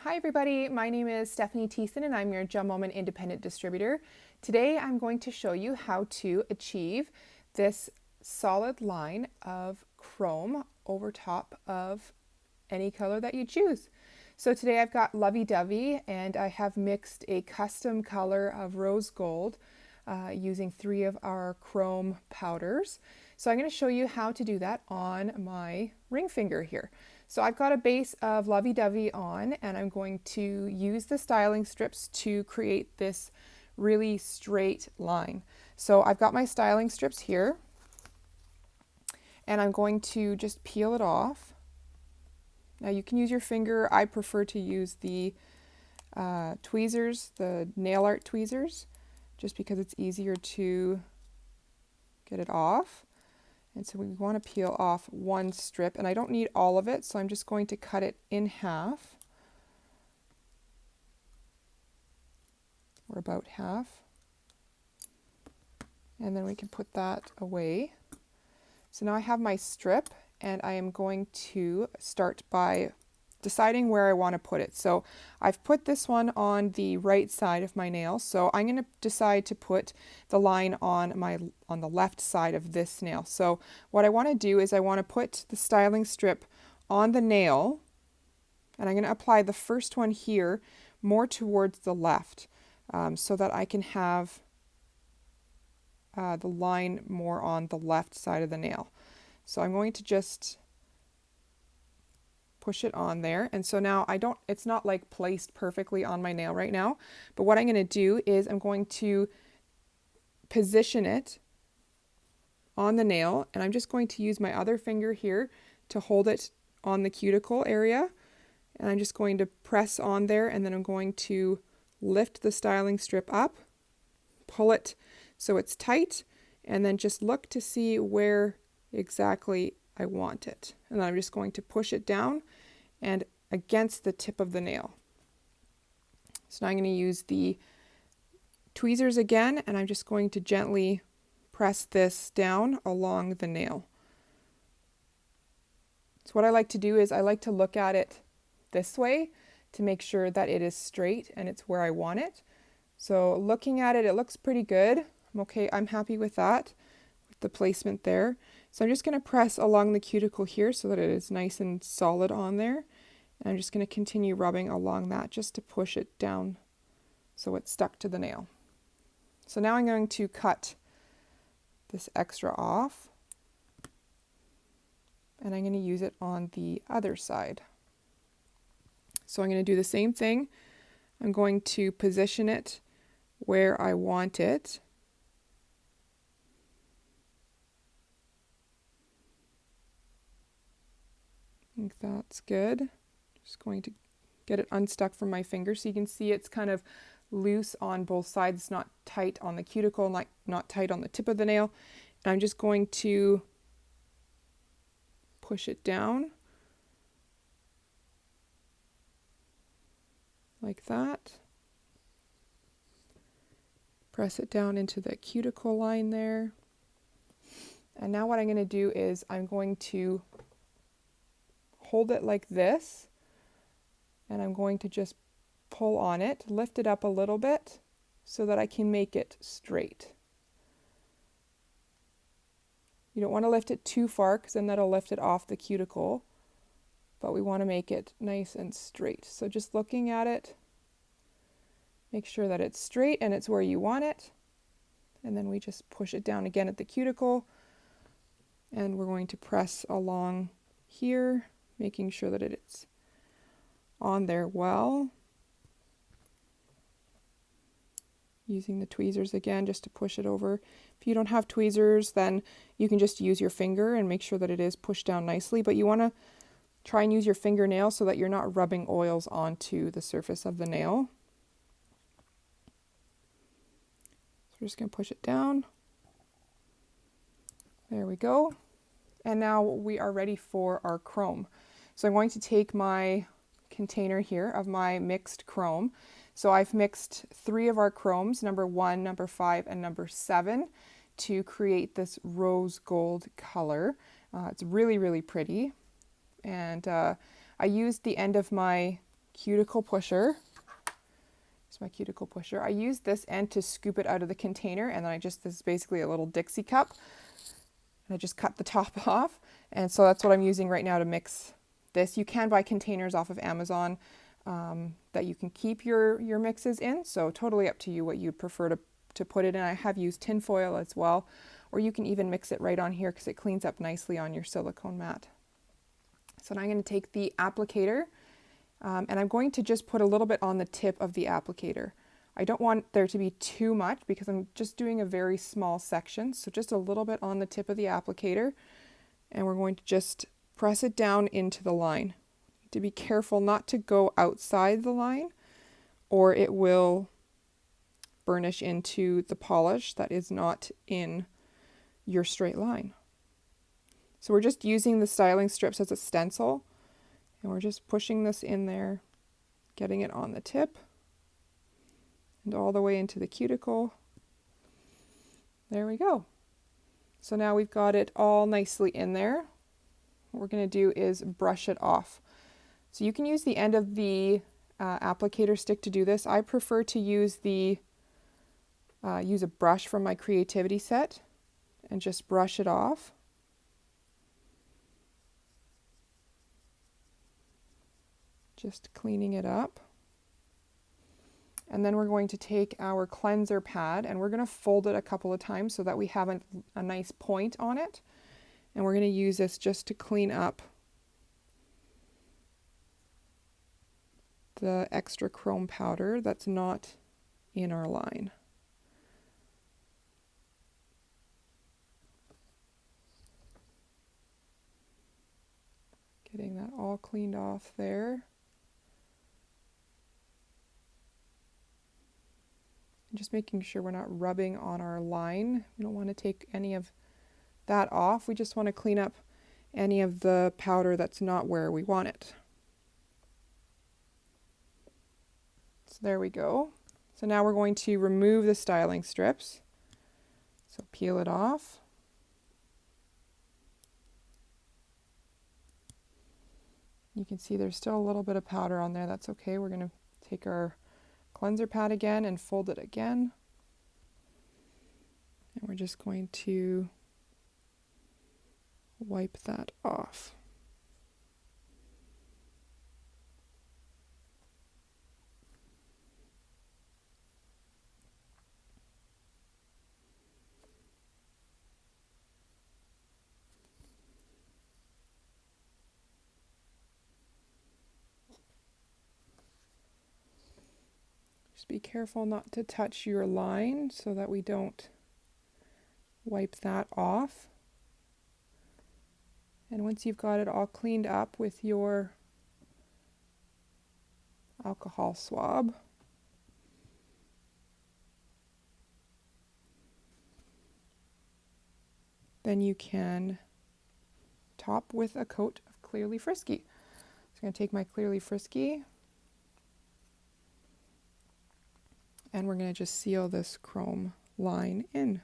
Hi everybody, my name is Stephanie Thiessen and I'm your Gem Moment Independent Distributor. Today I'm going to show you how to achieve this solid line of chrome over top of any color that you choose. So today I've got Lovey Dovey and I have mixed a custom color of rose gold using 3 of our chrome powders. So I'm going to show you how to do that on my ring finger here. So I've got a base of Lovey Dovey on and I'm going to use the styling strips to create this really straight line. So I've got my styling strips here and I'm going to just peel it off. Now you can use your finger. I prefer to use the tweezers, the nail art tweezers, just because it's easier to get it off. And so we want to peel off one strip, and I don't need all of it, so I'm just going to cut it in half, or about half. And then we can put that away. So now I have my strip, and I am going to start by deciding where I want to put it. So I've put this one on the right side of my nail, so I'm going to decide to put the line on the left side of this nail. So what I want to do is I want to put the styling strip on the nail, and I'm going to apply the first one here more towards the left, so that I can have the line more on the left side of the nail. So I'm going to just push it on there, and so now it's not like placed perfectly on my nail right now, but what I'm going to do is I'm going to position it on the nail, and I'm just going to use my other finger here to hold it on the cuticle area, and I'm just going to press on there, and then I'm going to lift the styling strip up, pull it so it's tight, and then just look to see where exactly I want it. And then I'm just going to push it down and against the tip of the nail. So now I'm going to use the tweezers again, and I'm just going to gently press this down along the nail. So what I like to do is I like to look at it this way to make sure that it is straight and it's where I want it. So looking at it, it looks pretty good. I'm happy with that, with the placement there. So I'm just going to press along the cuticle here so that it is nice and solid on there. And I'm just going to continue rubbing along that just to push it down so it's stuck to the nail. So now I'm going to cut this extra off, and I'm going to use it on the other side. So I'm going to do the same thing. I'm going to position it where I want it. I think that's good. Just going to get it unstuck from my finger so you can see it's kind of loose on both sides. It's not tight on the cuticle, not tight on the tip of the nail. And I'm just going to push it down like that. Press it down into the cuticle line there. And now what I'm going to do is I'm going to hold it like this, and I'm going to just pull on it, lift it up a little bit so that I can make it straight. You don't want to lift it too far because then that'll lift it off the cuticle, but we want to make it nice and straight. So just looking at it, make sure that it's straight and it's where you want it, and then we just push it down again at the cuticle, and we're going to press along here, making sure that it's on there well. Using the tweezers again just to push it over. If you don't have tweezers, then you can just use your finger and make sure that it is pushed down nicely, but you want to try and use your fingernail so that you're not rubbing oils onto the surface of the nail. So we're just going to push it down. There we go. And now we are ready for our chrome. So I'm going to take my container here of my mixed chrome. So I've mixed 3 of our chromes, number 1, number 5, and number 7, to create this rose gold color. It's really, really pretty. And I used the end of my cuticle pusher. It's my cuticle pusher. I use this end to scoop it out of the container, and then this is basically a little Dixie cup. And I just cut the top off. And so that's what I'm using right now to mix this. You can buy containers off of Amazon that you can keep your mixes in. So totally up to you what you prefer to put it in. I have used tin foil as well, or you can even mix it right on here because it cleans up nicely on your silicone mat. So now I'm going to take the applicator and I'm going to just put a little bit on the tip of the applicator. I don't want there to be too much because I'm just doing a very small section. So just a little bit on the tip of the applicator, and we're going to just press it down into the line. To be careful not to go outside the line, or it will burnish into the polish that is not in your straight line. So we're just using the styling strips as a stencil, and we're just pushing this in there, getting it on the tip and all the way into the cuticle. There we go. So now we've got it all nicely in there. What we're going to do is brush it off. So you can use the end of the applicator stick to do this. I prefer to use use a brush from my creativity set and just brush it off. Just cleaning it up. And then we're going to take our cleanser pad and we're going to fold it a couple of times so that we have a nice point on it. And we're going to use this just to clean up the extra chrome powder that's not in our line. Getting that all cleaned off there. Just making sure we're not rubbing on our line. We don't want to take any of that off. We just want to clean up any of the powder that's not where we want it. So there we go. So now we're going to remove the styling strips. So peel it off. You can see there's still a little bit of powder on there. That's okay. We're going to take our cleanser pad again and fold it again. And we're just going to wipe that off. Just be careful not to touch your line so that we don't wipe that off. And once you've got it all cleaned up with your alcohol swab, then you can top with a coat of Clearly Frisky. So I'm going to take my Clearly Frisky and we're going to just seal this chrome line in.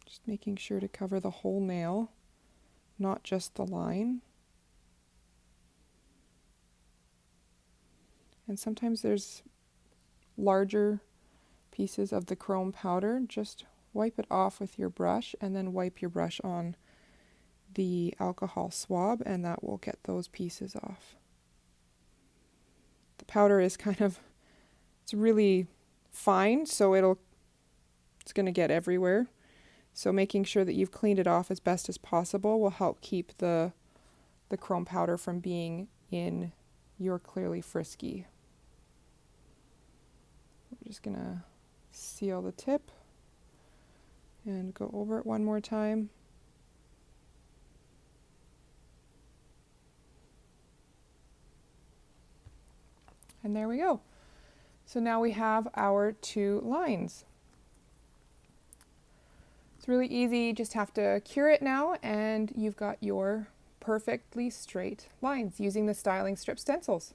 Just making sure to cover the whole nail, not just the line. And sometimes there's larger pieces of the chrome powder. Just wipe it off with your brush and then wipe your brush on the alcohol swab and that will get those pieces off. The powder is it's really fine, so it's going to get everywhere. So making sure that you've cleaned it off as best as possible will help keep the chrome powder from being in your Clearly Frisky. We're just going to seal the tip and go over it one more time. And there we go. So now we have our 2 lines. It's really easy, you just have to cure it now and you've got your perfectly straight lines using the styling strip stencils.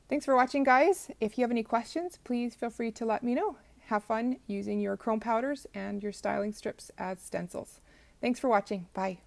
Thanks for watching, guys. If you have any questions, please feel free to let me know. have fun using your chrome powders and your styling strips as stencils. Thanks for watching. Bye.